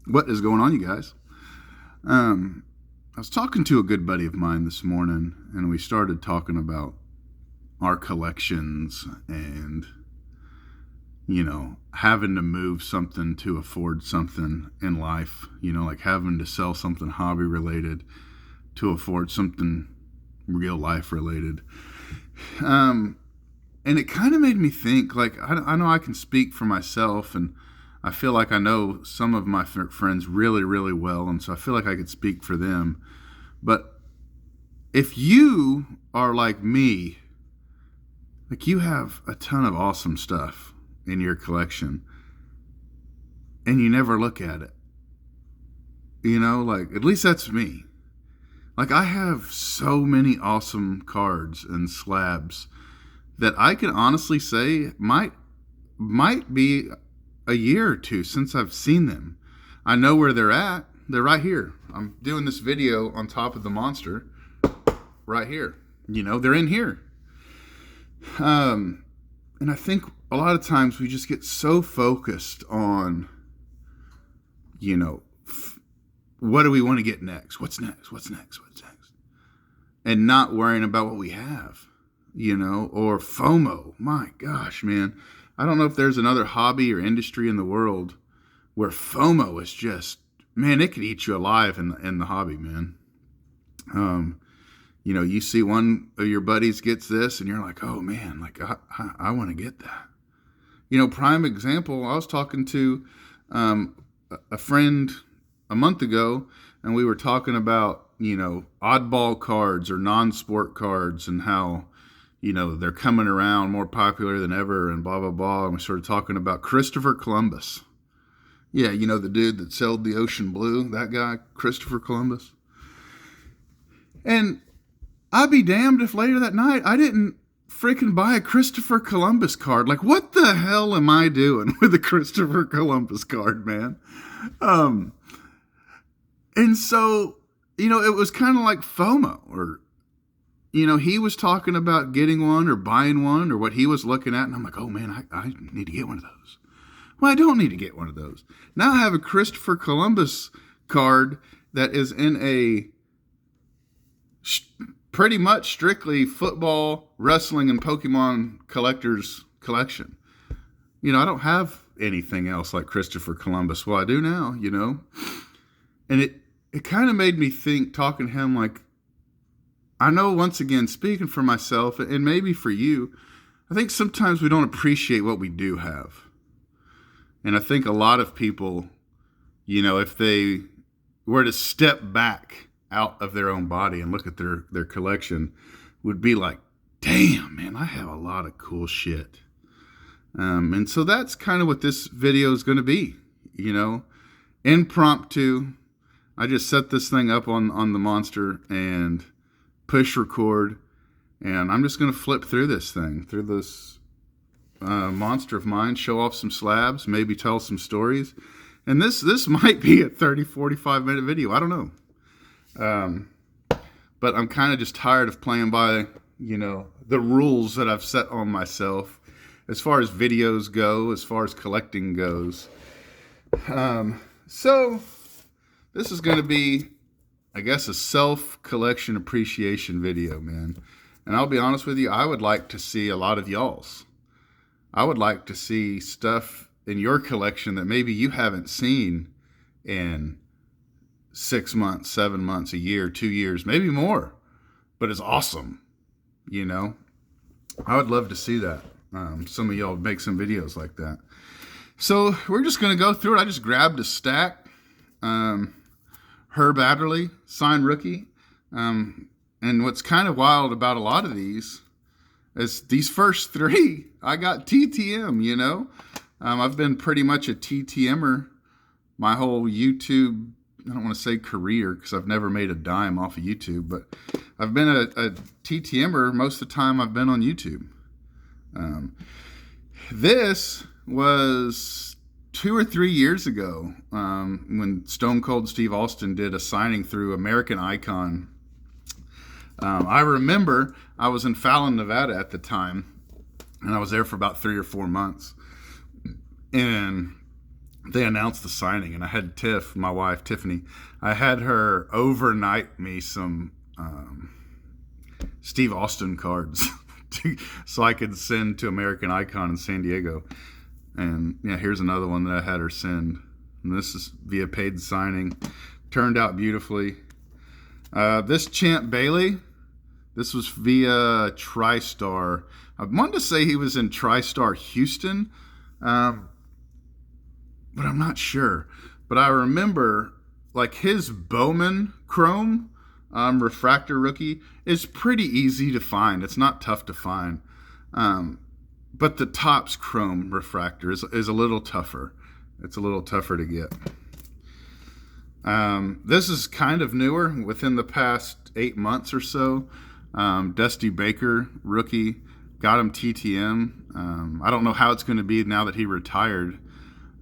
What is going on, you guys? I was talking to a good buddy of mine this morning, and we started talking about our collections and, having to move something to afford something in life, like having to sell something hobby related to afford something real life related. And it kind of made me think, like, I know I can speak for myself, and I feel like I know some of my friends really, really well, and so I feel like I could speak for them. But if you are like me, like you have a ton of awesome stuff in your collection, and you never look at it, like at least that's me. Like I have so many awesome cards and slabs that I can honestly say might be a year or two since I've seen them. I know where they're at. They're right here. I'm doing this video on top of the monster right here. They're in here. And I think a lot of times we just get so focused on, what do we want to get next? What's next? What's next? What's next? And not worrying about what we have, or FOMO. My gosh, man. I don't know if there's another hobby or industry in the world where FOMO is just, man, it could eat you alive in the hobby, man. You see one of your buddies gets this and you're like, oh man, like I want to get that. Prime example, I was talking to a friend a month ago, and we were talking about, oddball cards or non-sport cards and how, they're coming around more popular than ever and blah, blah, blah. And we started talking about Christopher Columbus. Yeah, the dude that sailed the ocean blue, that guy, Christopher Columbus. And I'd be damned if later that night I didn't freaking buy a Christopher Columbus card. Like, what the hell am I doing with a Christopher Columbus card, man? And so, it was kind of like FOMO, or, he was talking about getting one or buying one or what he was looking at. And I'm like, oh man, I need to get one of those. Well, I don't need to get one of those. Now I have a Christopher Columbus card that is in a pretty much strictly football, wrestling, and Pokemon collector's collection. I don't have anything else like Christopher Columbus. Well, I do now, And it kind of made me think, talking to him, like, I know, once again, speaking for myself and maybe for you, I think sometimes we don't appreciate what we do have. And I think a lot of people, if they were to step back out of their own body and look at their collection, would be like, damn, man, I have a lot of cool shit. And so that's kind of what this video is going to be, impromptu. I just set this thing up on the monster and push record, and I'm just going to flip through this monster of mine, show off some slabs, maybe tell some stories. And this might be a 30, 45 minute video. I don't know. But I'm kind of just tired of playing by, the rules that I've set on myself as far as videos go, as far as collecting goes. So this is going to be, I guess, a self-collection appreciation video, man. And I'll be honest with you, I would like to see a lot of y'all's. I would like to see stuff in your collection that maybe you haven't seen in 6 months, 7 months, a year, 2 years, maybe more, but it's awesome. I would love to see that. Some of y'all make some videos like that. So we're just going to go through it. I just grabbed a stack. Herb Adderley, signed rookie. And what's kind of wild about a lot of these is these first three, I got TTM, I've been pretty much a TTMer my whole YouTube, I don't want to say career, because I've never made a dime off of YouTube, but I've been a TTMer most of the time I've been on YouTube. This was 2 or 3 years ago, when Stone Cold Steve Austin did a signing through American Icon. I remember I was in Fallon, Nevada at the time, and I was there for about 3 or 4 months. And they announced the signing, and I had my wife Tiffany, I had her overnight me some Steve Austin cards so I could send to American Icon in San Diego. And yeah, here's another one that I had her send. And this is via paid signing. Turned out beautifully. This Champ Bailey, this was via TriStar. I wanted to say he was in TriStar Houston, but I'm not sure. But I remember like his Bowman Chrome refractor rookie is pretty easy to find. It's not tough to find. But the Topps Chrome refractor is a little tougher. It's a little tougher to get. This is kind of newer, within the past 8 months or so. Dusty Baker, rookie, got him TTM. I don't know how it's going to be now that he retired.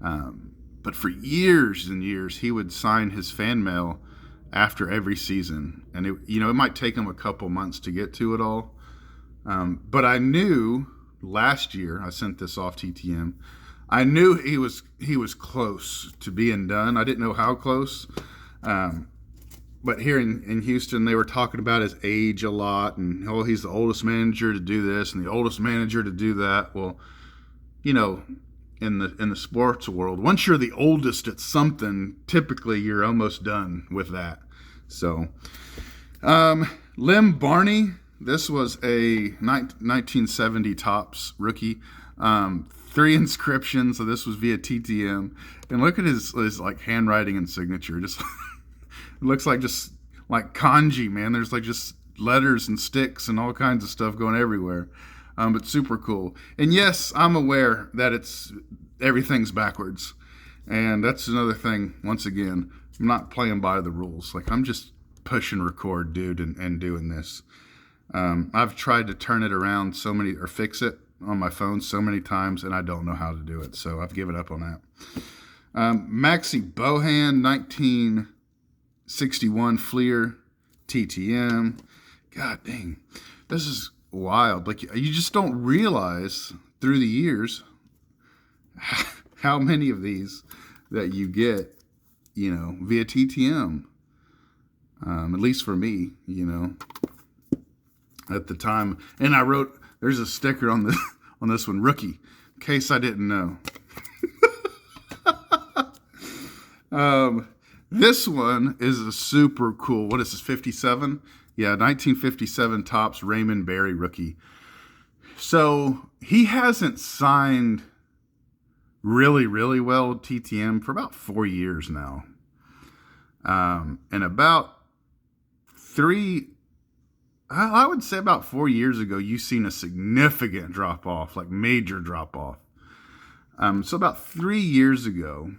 But for years and years, he would sign his fan mail after every season. And it might take him a couple months to get to it all. But I knew last year, I sent this off TTM, I knew he was close to being done. I didn't know how close. But here in Houston, they were talking about his age a lot, and he's the oldest manager to do this and the oldest manager to do that. Well, in the sports world, once you're the oldest at something, typically you're almost done with that. So, Lim Barney, this was a 1970 Topps rookie. 3 inscriptions, so this was via TTM. And look at his like handwriting and signature. Just it looks like just like kanji, man. There's like just letters and sticks and all kinds of stuff going everywhere. But super cool. And yes, I'm aware that everything's backwards. And that's another thing, once again, I'm not playing by the rules. Like, I'm just pushing record, dude, and doing this. I've tried to turn it around or fix it on my phone so many times, and I don't know how to do it. So I've given up on that. Maxie Bohan, 1961 Fleer TTM. God dang. This is wild. Like, you just don't realize through the years how many of these that you get, via TTM. At least for me, at the time. And I wrote, there's a sticker on this one, rookie, in case I didn't know. This one is a super cool, what is this, 57? Yeah, 1957 Topps Raymond Berry rookie. So he hasn't signed really, really well TTM for about 4 years now. And about I would say about 4 years ago, you've seen a significant drop off, like major drop off. So about 3 years ago,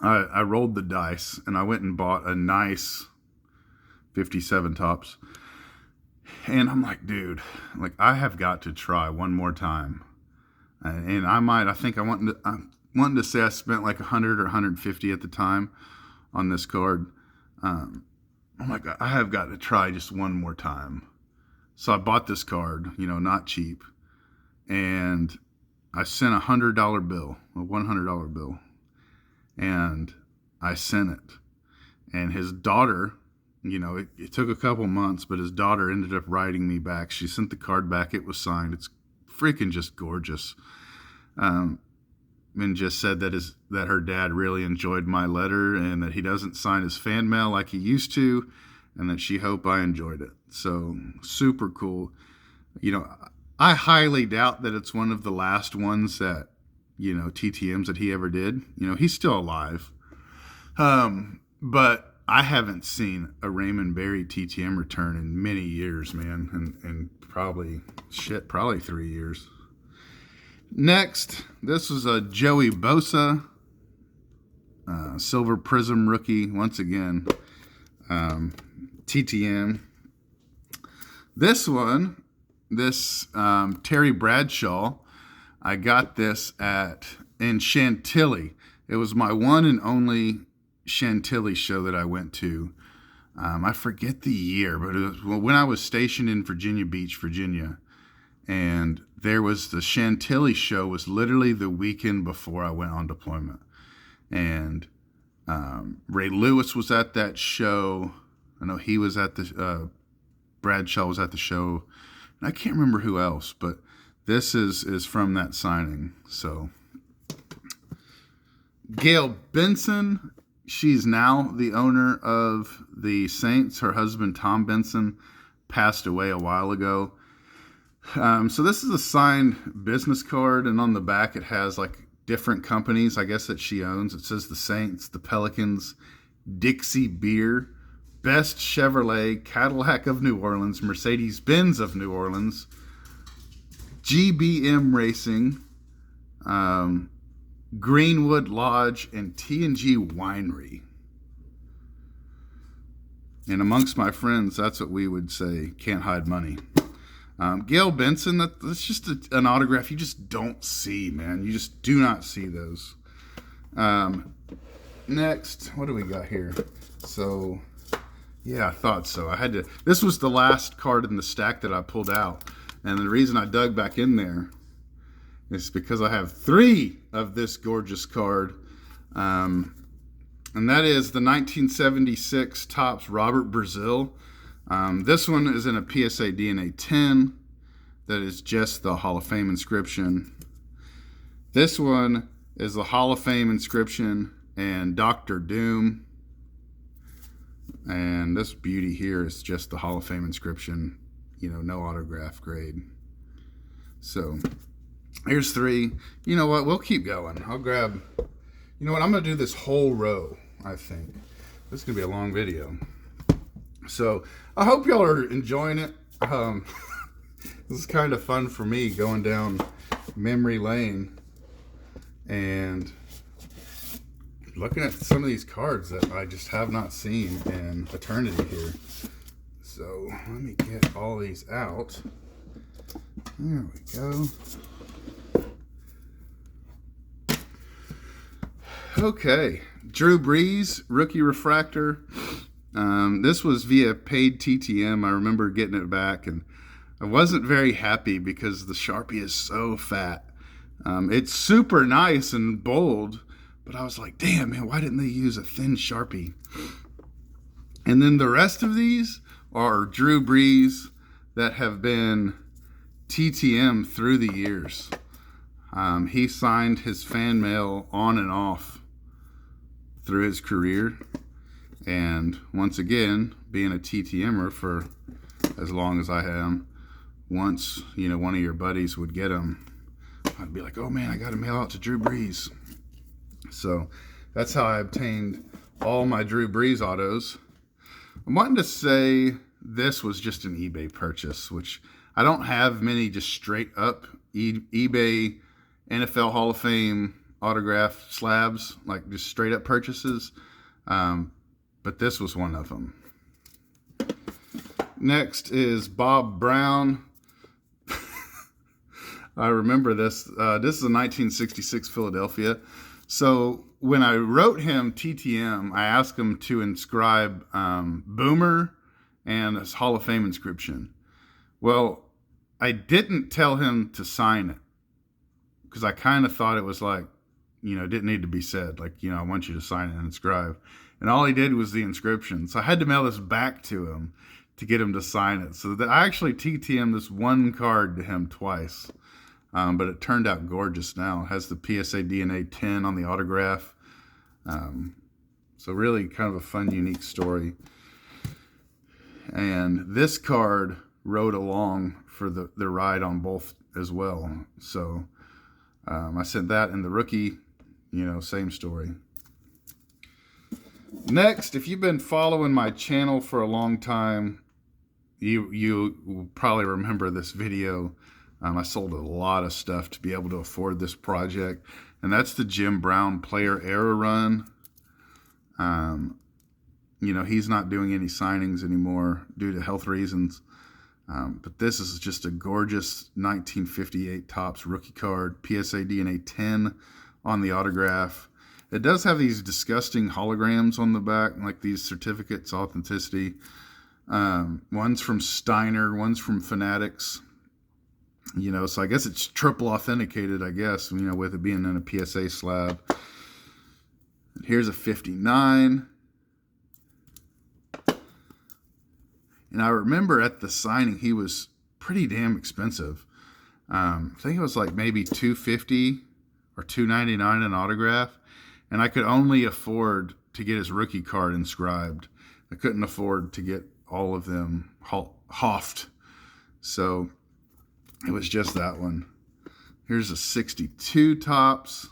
I rolled the dice and I went and bought a nice 57 Topps. And I'm like, dude, like, I have got to try one more time. And I wanted to say I spent like 100 or 150 at the time on this card. I'm like, I have got to try just one more time. So I bought this card, not cheap. And I sent a $100 bill, a $100 bill. And I sent it. And his daughter, it took a couple months, but his daughter ended up writing me back. She sent the card back. It was signed. It's freaking just gorgeous. And just said that her dad really enjoyed my letter and that he doesn't sign his fan mail like he used to, and that she hoped I enjoyed it. So super cool. I highly doubt that it's one of the last ones that, TTMs that he ever did. He's still alive. But I haven't seen a Raymond Berry TTM return in many years, man. And probably 3 years. Next, this was a Joey Bosa, Silver Prism rookie, once again, TTM. This one, Terry Bradshaw, I got this in Chantilly. It was my one and only Chantilly show that I went to. I forget the year, but it was when I was stationed in Virginia Beach, Virginia. And there was the Chantilly show was literally the weekend before I went on deployment. And Ray Lewis was at that show. I know he was at the Bradshaw was at the show. And I can't remember who else, but this is from that signing. So Gail Benson, she's now the owner of the Saints. Her husband, Tom Benson, passed away a while ago. So this is a signed business card, and on the back it has like different companies, I guess, that she owns. It says the Saints, the Pelicans, Dixie Beer, Best Chevrolet, Cadillac of New Orleans, Mercedes-Benz of New Orleans, GBM Racing, Greenwood Lodge, and T&G Winery. And amongst my friends, that's what we would say, can't hide money. Gail Benson, that's just an autograph you just don't see, man. You just do not see those. Next, what do we got here? So, yeah, I thought so. This was the last card in the stack that I pulled out. And the reason I dug back in there is because I have 3 of this gorgeous card. And that is the 1976 Topps Robert Brazil. This one is in a PSA DNA 10 that is just the Hall of Fame inscription. This one is the Hall of Fame inscription and Dr. Doom. And this beauty here is just the Hall of Fame inscription, no autograph grade. So here's 3. You know what? We'll keep going. I'll grab, I'm going to do this whole row, I think. This is going to be a long video. So I hope y'all are enjoying it. This is kind of fun for me, going down memory lane and looking at some of these cards that I just have not seen in eternity here. So let me get all these out. There we go. Okay, Drew Brees, rookie refractor. This was via paid TTM. I remember getting it back, and I wasn't very happy because the Sharpie is so fat. It's super nice and bold, but I was like, damn, man, why didn't they use a thin Sharpie? And then the rest of these are Drew Brees that have been TTM through the years. He signed his fan mail on and off through his career. And once again, being a TTMer for as long as I am, once, one of your buddies would get them, I'd be like, oh man, I got to mail out to Drew Brees. So that's how I obtained all my Drew Brees autos. I'm wanting to say this was just an eBay purchase, which I don't have many just straight up eBay NFL Hall of Fame autograph slabs, like just straight up purchases. But this was one of them. Next is Bob Brown. I remember this. This is a 1966 Philadelphia. So when I wrote him TTM, I asked him to inscribe Boomer and his Hall of Fame inscription. Well, I didn't tell him to sign it because I kind of thought it was like, it didn't need to be said. Like, I want you to sign it and inscribe. And all he did was the inscription. So I had to mail this back to him to get him to sign it. So that I actually TTM'd this one card to him twice. But it turned out gorgeous now. It has the PSA DNA 10 on the autograph. So really kind of a fun, unique story. And this card rode along for the ride on both as well. So I sent that, and the rookie, same story. Next, if you've been following my channel for a long time, you will probably remember this video. I sold a lot of stuff to be able to afford this project, and that's the Jim Brown Player Era run. He's not doing any signings anymore due to health reasons. But this is just a gorgeous 1958 Topps rookie card, PSA DNA 10 on the autograph. It does have these disgusting holograms on the back, like these certificates, authenticity. One's from Steiner, one's from Fanatics. So I guess it's triple authenticated, I guess, with it being in a PSA slab. Here's a 59. And I remember at the signing, he was pretty damn expensive. I think it was like maybe $250 or $299 an autograph. And I could only afford to get his rookie card inscribed. I couldn't afford to get all of them hoffed. So it was just that one. Here's a 62 Topps.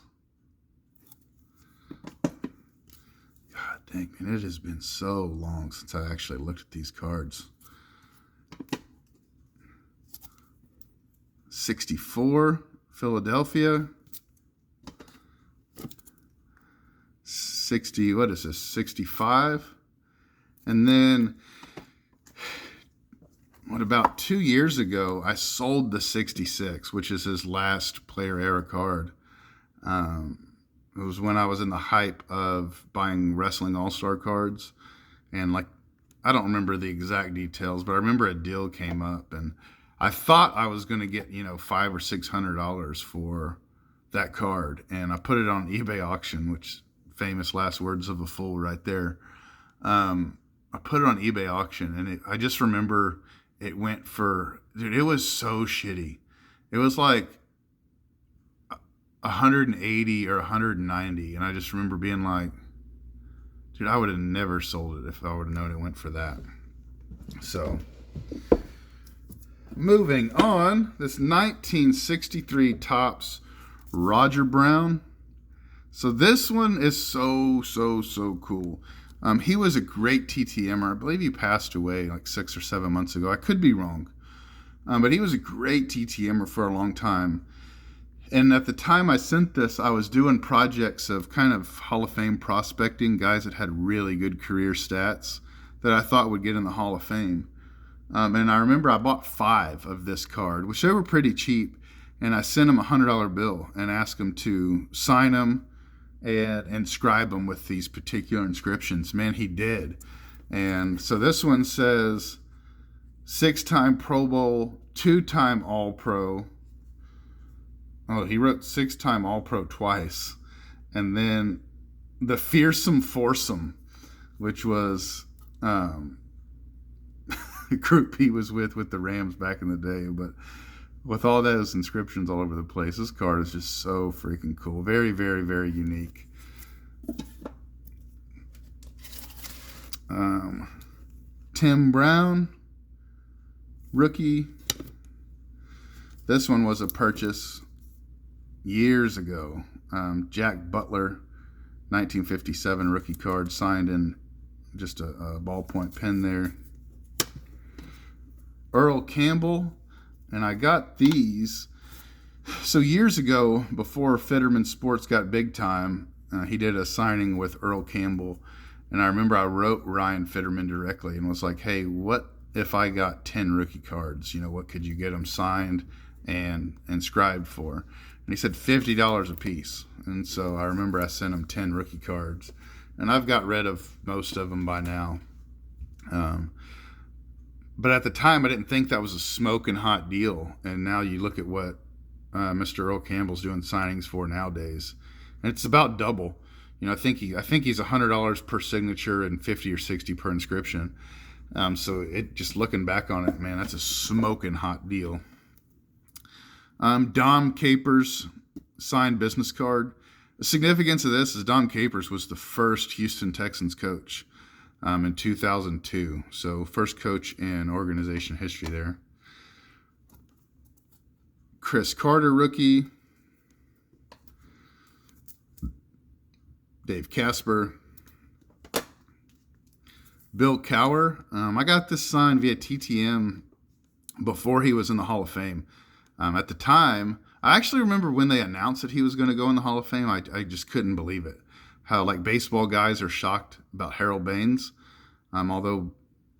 God dang, man, it has been so long since I actually looked at these cards. 64, Philadelphia. 60, what is this, 65? And then, about 2 years ago, I sold the 66, which is his last player era card. It was when I was in the hype of buying wrestling all-star cards. And like, I don't remember the exact details, but I remember a deal came up and I thought I was going to get, $500 or $600 for that card. And I put it on eBay auction, which famous last words of a fool right there. I put it on eBay auction and I just remember it went for, dude, it was so shitty. It was like 180 or 190. And I just remember being like, dude, I would have never sold it if I would have known it went for that. So, moving on, this 1963 Topps Roger Brown. So this one is so cool. He was a great TTMer. I believe he passed away like 6 or 7 months ago. I could be wrong. But he was a great TTMer for a long time. And at the time I sent this, I was doing projects of kind of Hall of Fame prospecting, guys that had really good career stats that I thought would get in the Hall of Fame. And I remember I bought 5 of this card, which they were pretty cheap. And I sent him a $100 bill and asked him to sign them and inscribe them with these particular inscriptions. Man, he did. And so this one says 6-time Pro Bowl, 2-time All-Pro. Oh, he wrote 6-time All-Pro twice. And then the Fearsome Foursome, which was the group he was with the Rams back in the day. But with all those inscriptions all over the place, this card is just so freaking cool. Very, very, very unique. Tim Brown, rookie. This one was a purchase years ago. Jack Butler, 1957 rookie card, signed in just a ballpoint pen there. Earl Campbell. And I got these. So years ago, before Fitterman Sports got big time, he did a signing with Earl Campbell. And I remember I wrote Ryan Fitterman directly and was like, hey, what if I got 10 rookie cards? What could you get them signed and inscribed for? And he said $50 a piece. And so I remember I sent him 10 rookie cards. And I've got rid of most of them by now. But at the time, I didn't think that was a smoking hot deal. And now you look at what Mr. Earl Campbell's doing signings for nowadays, and it's about double. I think he's $100 per signature and $50 or $60 per inscription. So it just looking back on it, man, that's a smoking hot deal. Dom Capers signed business card. The significance of this is Dom Capers was the first Houston Texans coach. In 2002. So first coach in organization history there. Chris Carter, rookie. Dave Casper. Bill Cowher. I got this signed via TTM before he was in the Hall of Fame. At the time, I actually remember when they announced that he was going to go in the Hall of Fame, I just couldn't believe it. How like baseball guys are shocked about Harold Baines. Although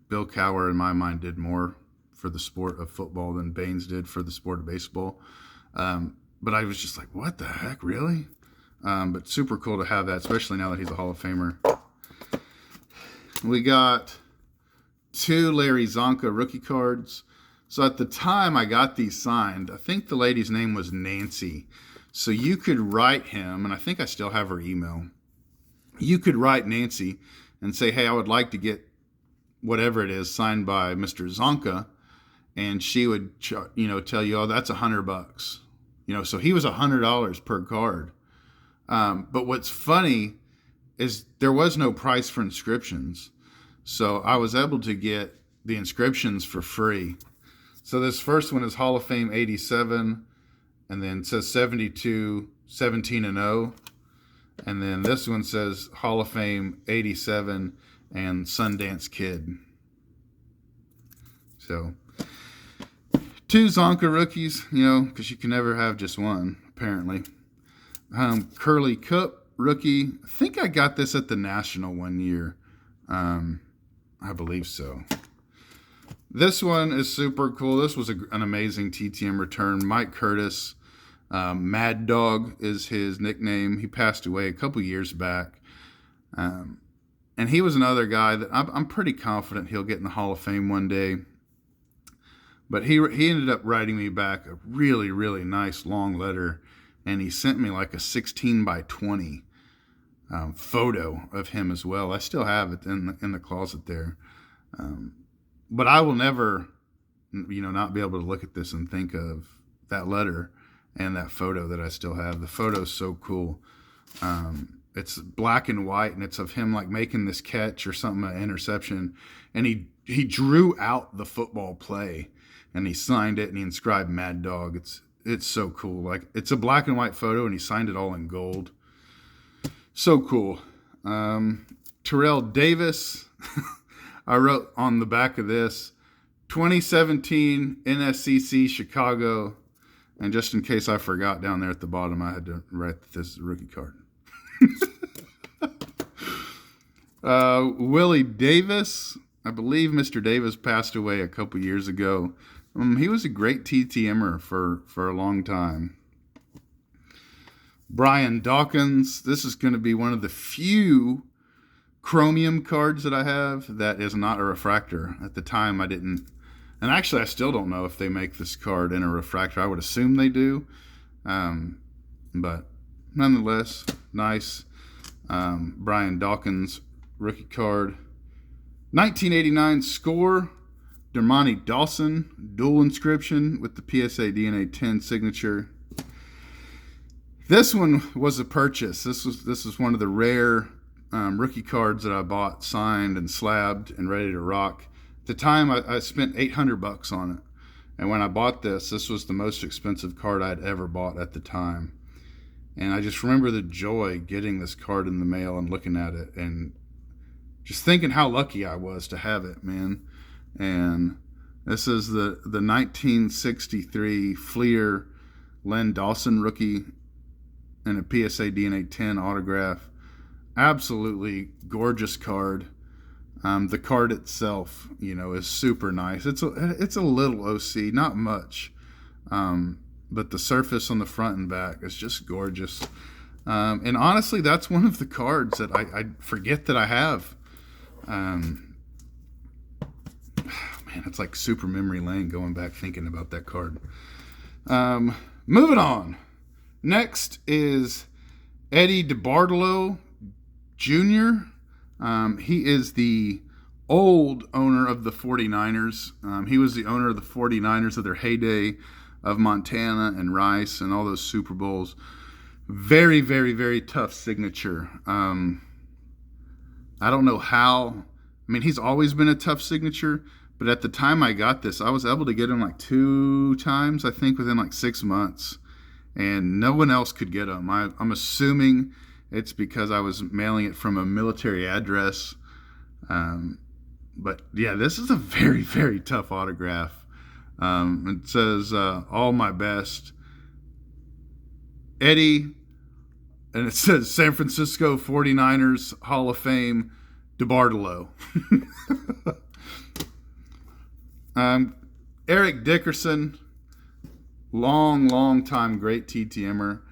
Bill Cowher, in my mind, did more for the sport of football than Baines did for the sport of baseball. But I was just like, what the heck, really? But super cool to have that, especially now that he's a Hall of Famer. We got 2 Larry Zonka rookie cards. So at the time I got these signed, I think the lady's name was Nancy. So you could write him, and I think I still have her email. you could write Nancy and say, hey, I would like to get whatever it is signed by Mr. Zonka. And she would, tell you, oh, that's $100. So he was $100 per card. But what's funny is there was no price for inscriptions. So I was able to get the inscriptions for free. So this first one is Hall of Fame 87, and then it says 72, 17 and 0. And then this one says Hall of Fame 87 and Sundance Kid. So 2 Zonka rookies, because you can never have just one, apparently. Curly Cup rookie. I think I got this at the National one year. I believe so. This one is super cool. This was an amazing TTM return. Mike Curtis, Mad Dog is his nickname. He passed away a couple years back. And he was another guy that I'm pretty confident he'll get in the Hall of Fame one day. But he ended up writing me back a really, really nice long letter. And he sent me like a 16 by 20 photo of him as well. I still have it in the closet there. But I will never, not be able to look at this and think of that letter and that photo that I still have. The photo's so cool. It's black and white, and it's of him like making this catch or something, an interception. And he drew out the football play, and he signed it, and he inscribed Mad Dog. It's so cool. Like, it's a black and white photo, and he signed it all in gold. So cool. Terrell Davis. I wrote on the back of this, 2017 NSCC Chicago. And just in case I forgot down there at the bottom, I had to write that this is a rookie card. Willie Davis. I believe Mr. Davis passed away a couple years ago. He was a great TTMer for a long time. Brian Dawkins. This is going to be one of the few chromium cards that I have that is not a refractor. At the time I didn't, and actually I still don't know if they make this card in a refractor. I would assume they do, but nonetheless, nice. Brian Dawkins rookie card. 1989 score, Dermontti Dawson, dual inscription with the PSA DNA 10 signature. This one was a purchase. This was one of the rare rookie cards that I bought, signed and slabbed and ready to rock. At the time, I spent $800 on it. And when I bought this was the most expensive card I'd ever bought at the time. And I just remember the joy getting this card in the mail and looking at it and just thinking how lucky I was to have it, man. And this is the 1963 Fleer Len Dawson rookie and a PSA DNA 10 autograph. Absolutely gorgeous card. The card itself, is super nice. It's a little OC, not much, but the surface on the front and back is just gorgeous. And honestly, that's one of the cards that I forget that I have. Man, it's like super memory lane going back thinking about that card. Moving on. Next is Eddie DeBartolo Jr. He is the old owner of the 49ers. He was the owner of the 49ers of their heyday of Montana and Rice and all those Super Bowls. Very, very, very tough signature. I don't know how. I mean, he's always been a tough signature, but at the time I got this, I was able to get him like 2 times, I think, within like 6 months. And no one else could get him. I'm assuming it's because I was mailing it from a military address. But yeah, this is a very, very tough autograph. It says, all my best, Eddie, and it says San Francisco 49ers Hall of Fame, DeBartolo. Eric Dickerson, long time great TTMer.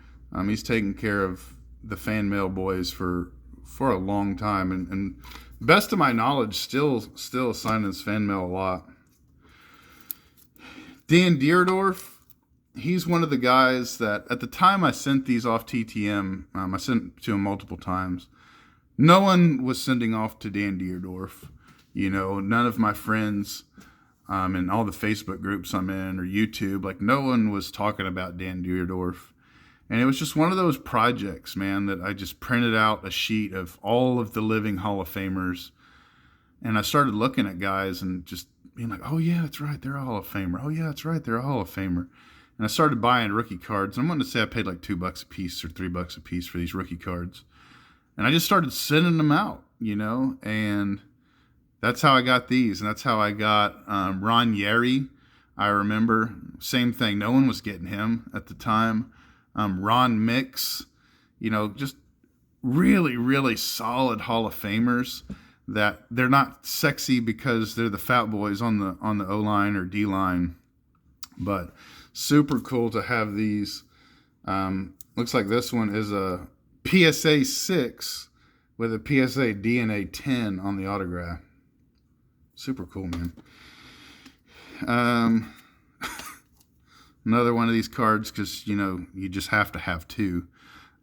He's taken care of the fan mail boys for a long time, and best of my knowledge, still signing his fan mail a lot. Dan Deerdorf, he's one of the guys that at the time I sent these off TTM, I sent to him multiple times. No one was sending off to Dan Deerdorf. You know, none of my friends and all the Facebook groups I'm in or YouTube, like no one was talking about Dan Deerdorf. And it was just one of those projects, man, that I just printed out a sheet of all of the living Hall of Famers. And I started looking at guys and just being like, oh, yeah, that's right, they're a Hall of Famer. Oh, yeah, that's right, they're a Hall of Famer. And I started buying rookie cards. I'm going to say I paid like $2 a piece or $3 a piece for these rookie cards. And I just started sending them out, you know, and that's how I got these. And that's how I got Ron Yeri. I remember, same thing. No one was getting him at the time. Ron Mix, you know, just really, really solid Hall of Famers that they're not sexy because they're the fat boys on the O-line or D-line, but super cool to have these. Looks like this one is a PSA 6 with a PSA DNA 10 on the autograph. Super cool, man. Another one of these cards because, you know, you just have to have two.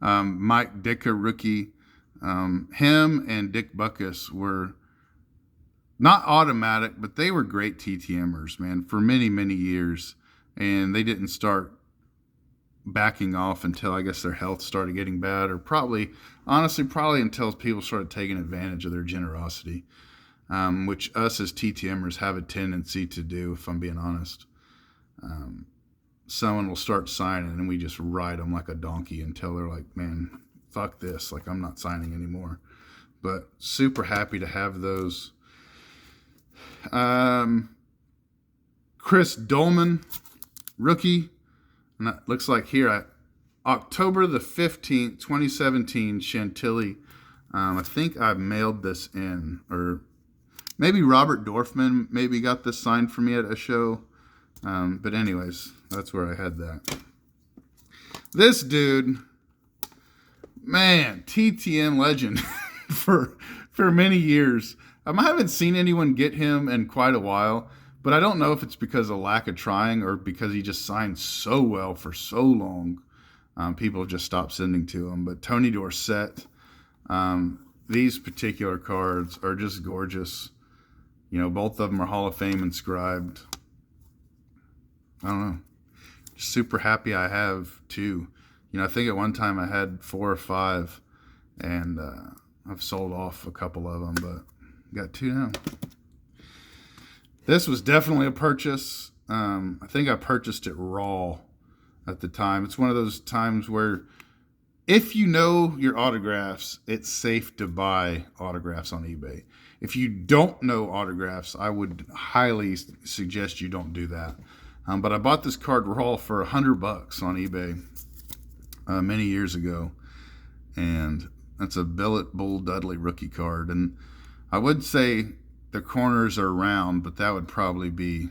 Mike Ditka, rookie. Him and Dick Butkus were not automatic, but they were great TTMers, man, for many, many years. And they didn't start backing off until I guess their health started getting bad, or honestly, probably until people started taking advantage of their generosity, which us as TTMers have a tendency to do, if I'm being honest. Someone will start signing and we just ride them like a donkey until they're like, man, fuck this. Like, I'm not signing anymore. But super happy to have those. Chris Dolman, rookie. And that looks like here, October the 15th, 2017, Chantilly. I think I mailed this in, or maybe Robert Dorfman maybe got this signed for me at a show. But anyways, that's where I had that. This dude, man, TTM legend for many years. I haven't seen anyone get him in quite a while, but I don't know if it's because of lack of trying or because he just signed so well for so long. People just stopped sending to him. But Tony Dorsett, these particular cards are just gorgeous. You know, both of them are Hall of Fame inscribed. I don't know. Just super happy I have two. You know, I think at one time I had 4 or 5, and I've sold off a couple of them, but got 2 now. This was definitely a purchase. I think I purchased it raw at the time. It's one of those times where if you know your autographs, it's safe to buy autographs on eBay. If you don't know autographs, I would highly suggest you don't do that. But I bought this card raw for $100 on eBay many years ago, and that's a Billet Bull Dudley rookie card. And I would say the corners are round, but that would probably be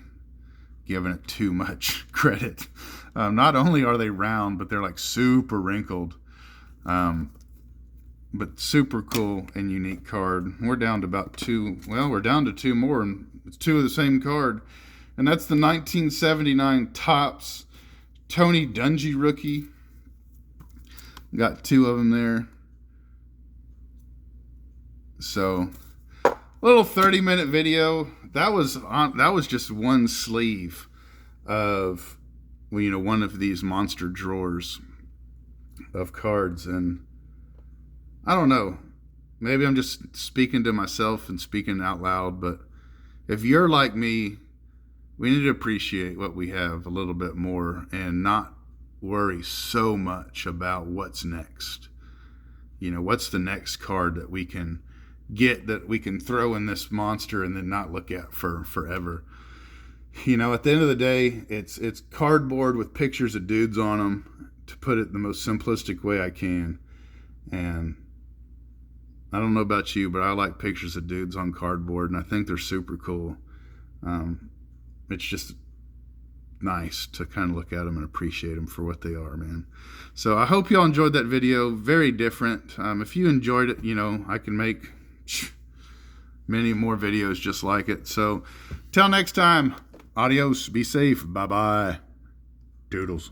giving it too much credit. Not only are they round, but they're like super wrinkled. But super cool and unique card. We're down to about 2. Well, we're down to 2 more, and it's 2 of the same card. And that's the 1979 Topps Tony Dungy rookie. Got 2 of them there. So, little 30-minute video. That was just one sleeve of, well, you know, one of these monster drawers of cards. And I don't know. Maybe I'm just speaking to myself and speaking out loud, but if you're like me, we need to appreciate what we have a little bit more and not worry so much about what's next. You know, what's the next card that we can get, that we can throw in this monster and then not look at for forever. You know, at the end of the day, it's cardboard with pictures of dudes on them, to put it the most simplistic way I can. And I don't know about you, but I like pictures of dudes on cardboard, and I think they're super cool. It's just nice to kind of look at them and appreciate them for what they are, man. So I hope y'all enjoyed that video. Very different. If you enjoyed it, you know, I can make many more videos just like it. So till next time, adios, be safe, bye-bye, doodles.